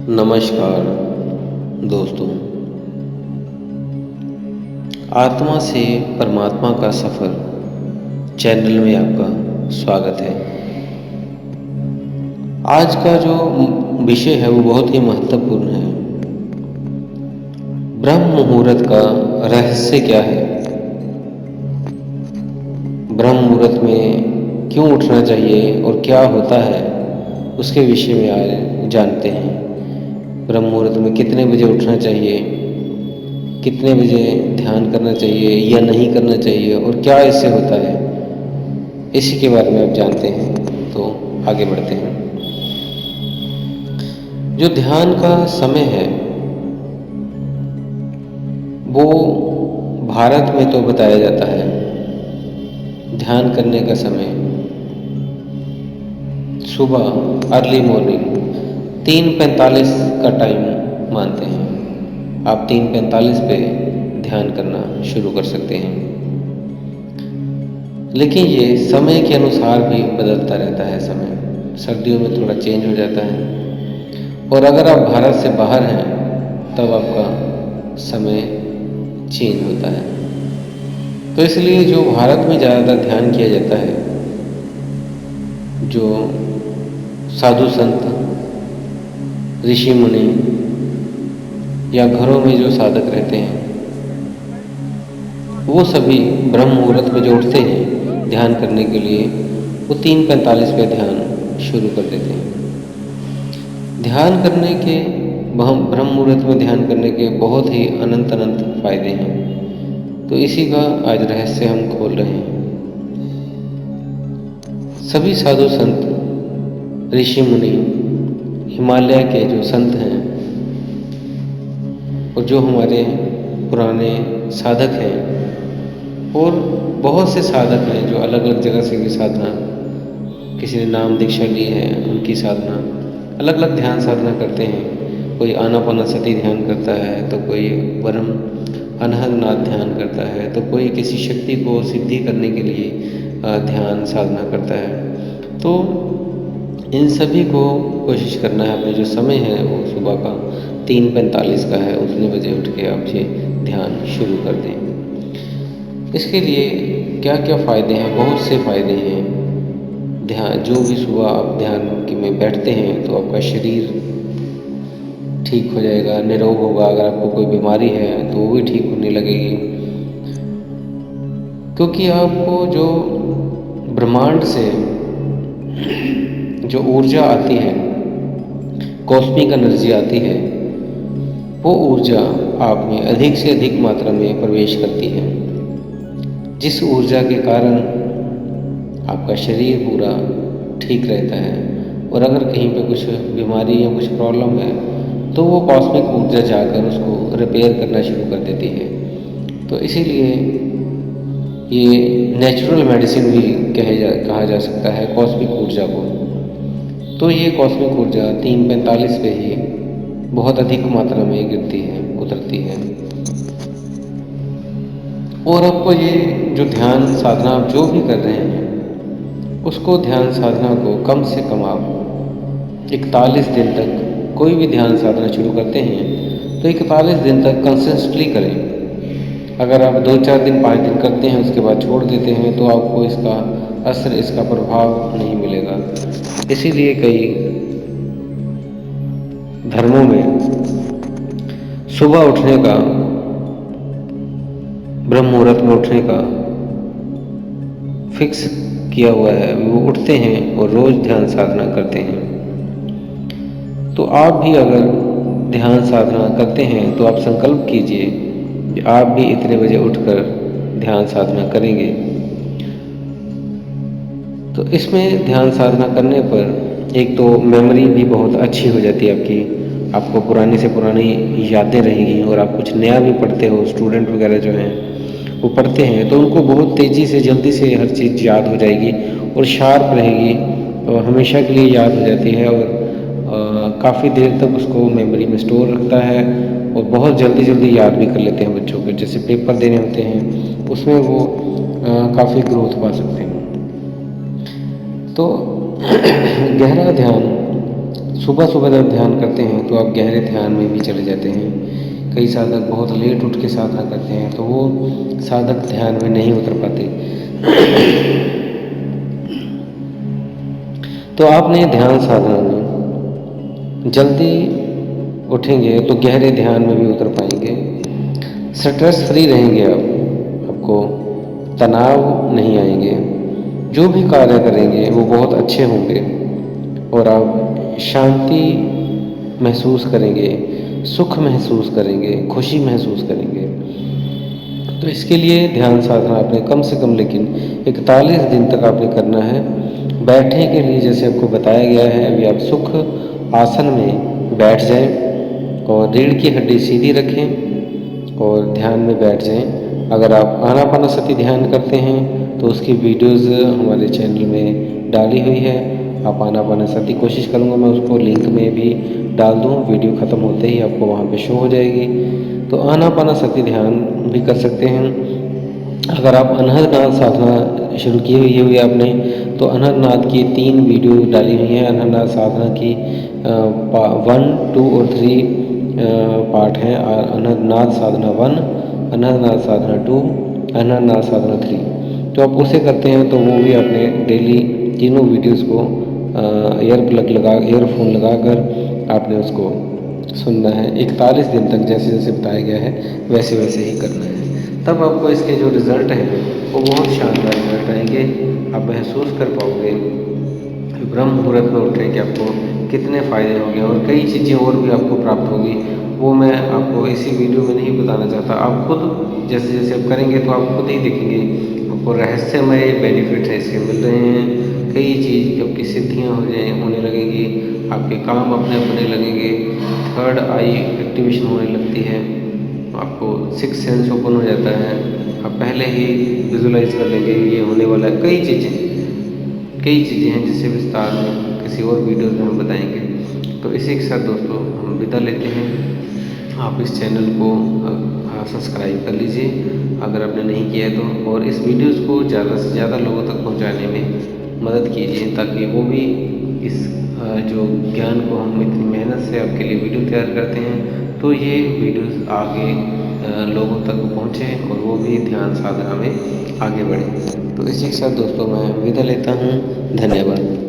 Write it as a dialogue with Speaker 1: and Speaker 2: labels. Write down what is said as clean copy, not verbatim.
Speaker 1: नमस्कार दोस्तों। आत्मा से परमात्मा का सफ़र चैनल में आपका स्वागत है। आज का जो विषय है वो बहुत ही महत्वपूर्ण है। ब्रह्म मुहूर्त का रहस्य क्या है? ब्रह्म मुहूर्त में क्यों उठना चाहिए और क्या होता है, उसके विषय में आज जानते हैं। ब्रह्म मुहूर्त में कितने बजे उठना चाहिए, कितने बजे ध्यान करना चाहिए या नहीं करना चाहिए और क्या इससे होता है, इसी के बारे में आप जानते हैं। तो आगे बढ़ते हैं। जो ध्यान का समय है वो भारत में तो बताया जाता है, ध्यान करने का समय सुबह अर्ली मॉर्निंग 3:45 का टाइम मानते हैं। आप 3:45 पे ध्यान करना शुरू कर सकते हैं, लेकिन ये समय के अनुसार भी बदलता रहता है। समय सर्दियों में थोड़ा चेंज हो जाता है और अगर आप भारत से बाहर हैं तब आपका समय चेंज होता है। तो इसलिए जो भारत में ज़्यादातर ध्यान किया जाता है, जो साधु संत, ऋषि मुनि या घरों में जो साधक रहते हैं, वो सभी ब्रह्म मुहूर्त में जो उठते हैं ध्यान करने के लिए, वो 3:45 पे ध्यान शुरू कर देते हैं। ध्यान करने के ब्रह्म मुहूर्त में ध्यान करने के बहुत ही अनंत फायदे हैं। तो इसी का आज रहस्य हम खोल रहे हैं। सभी साधु संत, ऋषि मुनि, हिमालय के जो संत हैं और जो हमारे पुराने साधक हैं और बहुत से साधक हैं जो अलग अलग जगह से भी साधना, किसी ने नाम दीक्षा ली है उनकी साधना, अलग अलग ध्यान साधना करते हैं। कोई आनापानसति ध्यान करता है, तो कोई परम अनहदनाथ ध्यान करता है, तो कोई किसी शक्ति को सिद्धि करने के लिए ध्यान साधना करता है। तो इन सभी को कोशिश करना है, अपने जो समय है वो सुबह का 3:45 का है, उतने बजे उठ के आप ये ध्यान शुरू कर दें। इसके लिए क्या क्या फ़ायदे हैं? बहुत से फ़ायदे हैं। ध्यान जो भी सुबह आप ध्यान में बैठते हैं तो आपका शरीर ठीक हो जाएगा, निरोग होगा। अगर आपको कोई बीमारी है तो वो भी ठीक होने लगेगी, क्योंकि आपको जो ब्रह्मांड से जो ऊर्जा आती है, कॉस्मिक एनर्जी आती है, वो ऊर्जा आप में अधिक से अधिक मात्रा में प्रवेश करती है, जिस ऊर्जा के कारण आपका शरीर पूरा ठीक रहता है। और अगर कहीं पे कुछ बीमारी या कुछ प्रॉब्लम है तो वो कॉस्मिक ऊर्जा जाकर उसको रिपेयर करना शुरू कर देती है। तो इसीलिए ये नेचुरल मेडिसिन भी कहा जा सकता है कॉस्मिक ऊर्जा को। तो ये कॉस्मिक ऊर्जा 3:45 पे ही बहुत अधिक मात्रा में गिरती है, उतरती है। और आपको ये जो ध्यान साधना आप जो भी कर रहे हैं, उसको ध्यान साधना को कम से कम आप 41 दिन तक, कोई भी ध्यान साधना शुरू करते हैं तो 41 दिन तक कंसिस्टेंटली करें। अगर आप 2-4 दिन, 5 दिन करते हैं उसके बाद छोड़ देते हैं तो आपको इसका असर, इसका प्रभाव नहीं मिलेगा। इसीलिए कई धर्मों में सुबह उठने का, ब्रह्म मुहूर्त में उठने का फिक्स किया हुआ है। वो उठते हैं और रोज़ ध्यान साधना करते हैं। तो आप भी अगर ध्यान साधना करते हैं तो आप संकल्प कीजिए कि आप भी इतने बजे उठकर ध्यान साधना करेंगे। तो इसमें ध्यान साधना करने पर एक तो मेमोरी भी बहुत अच्छी हो जाती है आपकी, आपको पुरानी से पुरानी यादें रहेंगी। और आप कुछ नया भी पढ़ते हो, स्टूडेंट वगैरह जो हैं वो पढ़ते हैं तो उनको बहुत तेज़ी से, जल्दी से हर चीज़ याद हो जाएगी और शार्प रहेगी और हमेशा के लिए याद हो जाती है। और काफ़ी देर तक उसको मेमोरी में स्टोर रखता है और बहुत जल्दी जल्दी याद भी कर लेते हैं बच्चों के। जैसे पेपर देने होते हैं उसमें वो काफ़ी ग्रोथ पा सकते हैं। तो गहरा ध्यान सुबह सुबह जब ध्यान करते हैं तो आप गहरे ध्यान में भी चले जाते हैं। कई साधक बहुत लेट उठ के साधना करते हैं तो वो साधक ध्यान में नहीं उतर पाते। तो आपने ध्यान साधना में जल्दी उठेंगे तो गहरे ध्यान में भी उतर पाएंगे। स्ट्रेस फ्री रहेंगे आप, आपको तनाव नहीं आएंगे। जो भी कार्य करेंगे वो बहुत अच्छे होंगे और आप शांति महसूस करेंगे, सुख महसूस करेंगे, खुशी महसूस करेंगे। तो इसके लिए ध्यान साधना आपने कम से कम लेकिन 41 दिन तक आपने करना है। बैठने के लिए जैसे आपको बताया गया है, अभी आप सुख आसन में बैठ जाएं और रीढ़ की हड्डी सीधी रखें और ध्यान में बैठ जाएं। अगर आप आनापानसति ध्यान करते हैं तो उसकी वीडियोस हमारे चैनल में डाली हुई है। आप आनापानसति कोशिश करूँगा मैं उसको लिंक में भी डाल दूँ, वीडियो ख़त्म होते ही आपको वहाँ पे शो हो जाएगी। तो आनापानसति ध्यान भी कर सकते हैं। अगर आप अनहदनाद साधना शुरू की हुई है आपने तो अनहदनाद की 3 वीडियो डाली हुई हैं। अनहदनाद साधना की 1, 2 और 3 पार्ट हैं। अनहदनाद साधना 1, अनहदनाद साधना 2, अनहदनाद साधना 3। तो आप उसे करते हैं तो वो भी आपने डेली तीनों वीडियोस को ईयरफोन लगाकर आपने उसको सुनना है। 41 दिन तक जैसे जैसे बताया गया है वैसे वैसे ही करना है। तब आपको इसके जो रिज़ल्ट हैं वो बहुत शानदार रिज़ल्ट आएंगे। आप महसूस कर पाओगे ब्रह्म मुहूर्त में उठने के आपको कितने फ़ायदे होंगे और कई चीज़ें और भी आपको प्राप्त होगी। वो मैं आपको इसी वीडियो में नहीं बताना चाहता। आप खुद जैसे जैसे आप करेंगे तो आप खुद ही देखेंगे, आपको रहस्यमय बेनिफिट है इसके मिल रहे हैं। कई चीज़ की आपकी सिद्धियाँ होने लगेंगी, आपके काम अपने होने लगेंगे, थर्ड आई एक्टिवेशन होने लगती है, आपको सिक्स सेंस ओपन हो जाता है। आप पहले ही विजुलाइज कर लेंगे ये होने वाला है। कई चीज़ें हैं जिससे विस्तार में किसी और वीडियो में हम बताएंगे। तो इसी के साथ दोस्तों हम विदा लेते हैं। आप इस चैनल को सब्सक्राइब कर लीजिए अगर आपने नहीं किया है तो, और इस वीडियोज़ को ज़्यादा से ज़्यादा लोगों तक पहुँचाने में मदद कीजिए ताकि वो भी इस जो ज्ञान को हम इतनी मेहनत से आपके लिए वीडियो तैयार करते हैं तो ये वीडियोस आगे लोगों तक पहुँचे और वो भी ध्यान साधना में आगे बढ़े। तो इसी के साथ दोस्तों मैं विदा लेता हूँ। धन्यवाद।